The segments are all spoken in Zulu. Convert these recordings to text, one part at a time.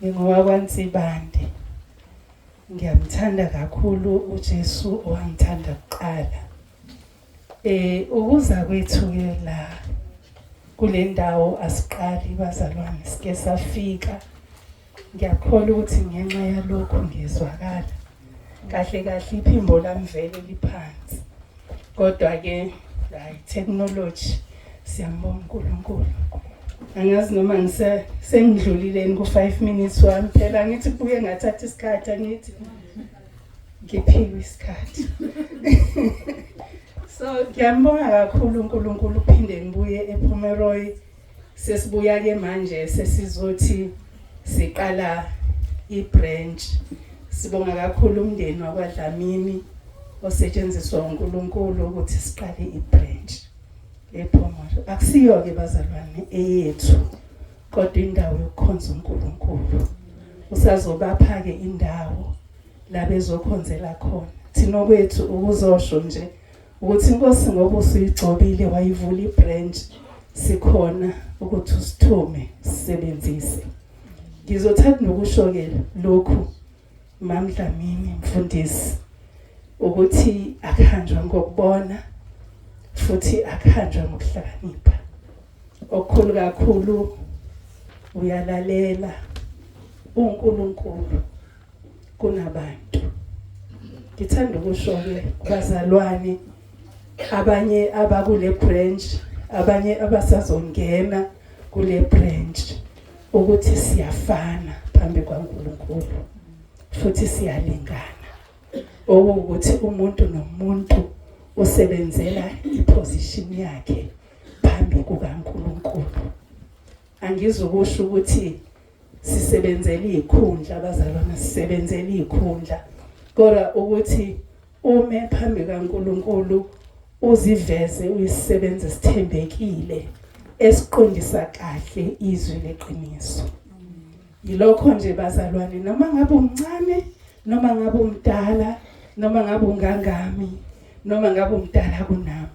ngingowakwaNsibande. Ngiyamthanda kakhulu uJesu owangithanda kuqala. Ukuza kwethu ke la kule ndawo asiqali bazalwane sike safika. Ngiyakholwa ukuthi ngenxa yalokho ngizwakala. Kahle kahle iphimbo lami vele liphansi. Kodwa ke hayi technology siyambonga uNkulunkulu. Angazi noma sengidlulile ku5 minutes wami phela ngithi kubuye ngathatha isikhathi angithi ngiphiwe isikhathi. So ngiyambonga kakhulu uNkulunkulu uphinde ngibuye ePomeroy. Sesibuya ke manje sesizothi siqala ibranch. Sibonga kakhulu umndeni wakwaDlamini osetshenziswa uNkulunkulu ukuthi siqale ibranch ePomeroy. Akusiyo ke bazalwane eyethu kodwa indawo yokukhonza uNkulunkulu. Usazobapha ke indawo la bezokhonzela khona. Thina kwethu ukuzosho nje ukuthi inkosi ngoba usuyigcobile wayivula ibranch sikhona ukuthi usithume sisebenzise. Ngizothanda nokusho ke lokhu Mama Dlamini mfundisi ukuthi akhanjwa ngokubona futhi akhanjwa ngokuhlakanipha. Okukhulu kakhulu uyalalela uNkulunkulu kunabantu. Ngithanda ukusho ke bazalwane abanye abakule branch, abanye abasazongena kule branch ukuthi siyafana phambi kwaNkulunkulu futhi siyalingana. Ukuthi umuntu nomuntu usebenzela iposition yakhe phambi kukaNkulunkulu. Angizokusho ukuthi sisebenzela izikhundla bazalwana, sisebenzela izikhundla, kodwa ukuthi ume phambi kaNkulunkulu uziveze uyisebenze sithembekile esiqondisa kahle izwi leqiniso. Yilokho nje bazalwane, noma ngabe umncane, noma ngabe umdala, noma ngabe ungangami, noma ngabe umdala kunami,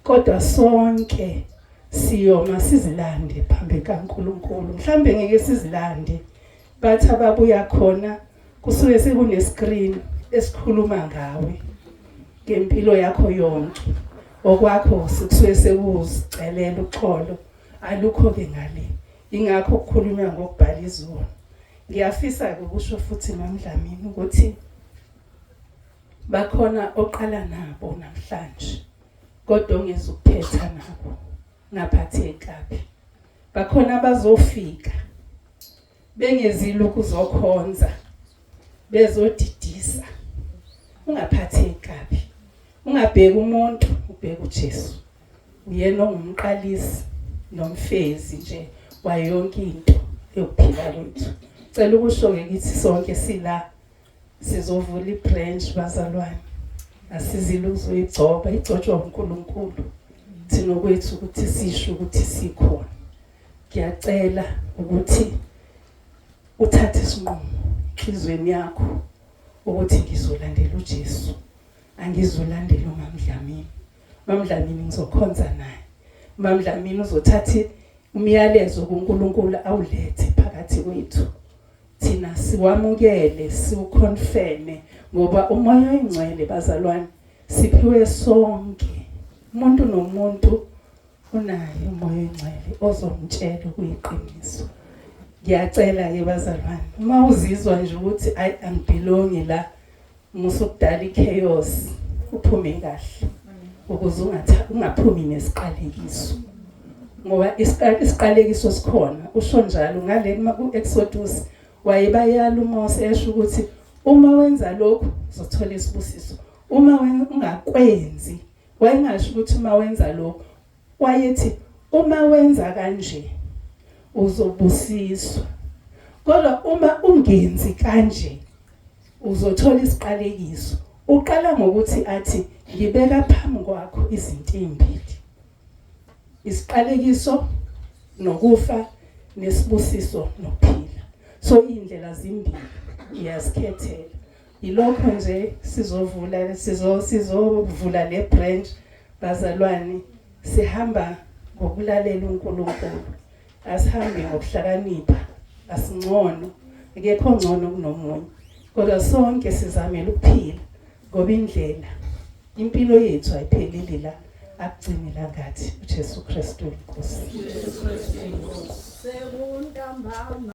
kodwa sonke siyoma sizilande phambi kaNkulunkulu. Mhlambe ngeke sizilande, bathi ababuya khona kusuke sekune screen esikhuluma ngawe ngempilo yakho yonke. Okwakho sikusuke sekuzicelela uxolo, alukho ke ngale. Ingakho ukukhulunywa ngokubhala izwi. Ngiyafisa ukusho futhi Mama Dlamini ukuthi bakhona oqala nabo namhlanje kodwa ongezukuphetha nabo ngaphathekabi. Bakhona bazofika bengezile ukuzokhonza bezodidisa. Ungaphathekabi, ungabheka umuntu, ubheka uJesu. Uyena ongumqalisi nomfezi nje wayonke into yokuphila kwethu. Cela ukusho ke kithi sonke sila sizovula ibranch bazalwane. Asizile uzoyigcoba, igcotshwa uNkulunkulu. Thina kwethu ukuthi sisho ukuthi sikhona. Ngiyacela ukuthi uthathe isinqumo enhlizweni yakho ukuthi ngizolandela uJesu, angizolandela uMama Dlamini. Mama Dlamini ngizokhonza naye. Mama Dlamini uzothatha umyalezo kuNkulunkulu awulethe phakathi kwethu. Thina siwamukele, siukonfirme ngoba umoya oyingcwele bazalwane siphiwe sonke. Umuntu nomuntu unayo umoya oyingcwele ozomtshela kuyiqiniso. Ngiyacela ke bazalwane, uma uzizwa nje ukuthi angibelongi la, musukudala ichaos, uphume kahle ukuze ungaphumi nesiqalekiso. Ngoba isiqalekiso sikhona, usho njalo ngale ku-Exodus wayebayala uMose esho ukuthi uma wenza lokhu uzothola isibusiso. Uma ungakwenzi, wayengasho ukuthi uma wenza lokhu, wayethi uma wenza kanje uzobusiswa. Kodwa uma ungenzi kanje uzothola isiqalekiso. Uqala ngokuthi athi ngibeka phambi kwakho izinto ezimbili. Isiqalekiso nokufa nesibusiso nokuphila. So indlela zimbili iyasikhethela. Yilokho nje sizovula le branch bazalwane. Sihamba ngokulalela uNkulunkulu. Asihambe ngokuhlakanipha, asingcono, akekho ongcono kunomunye kodwa sonke sizamela ukuphila ngoba indlela impilo yethu ayipheleli la akugcinela ngathi uJesu Kristu inkosi.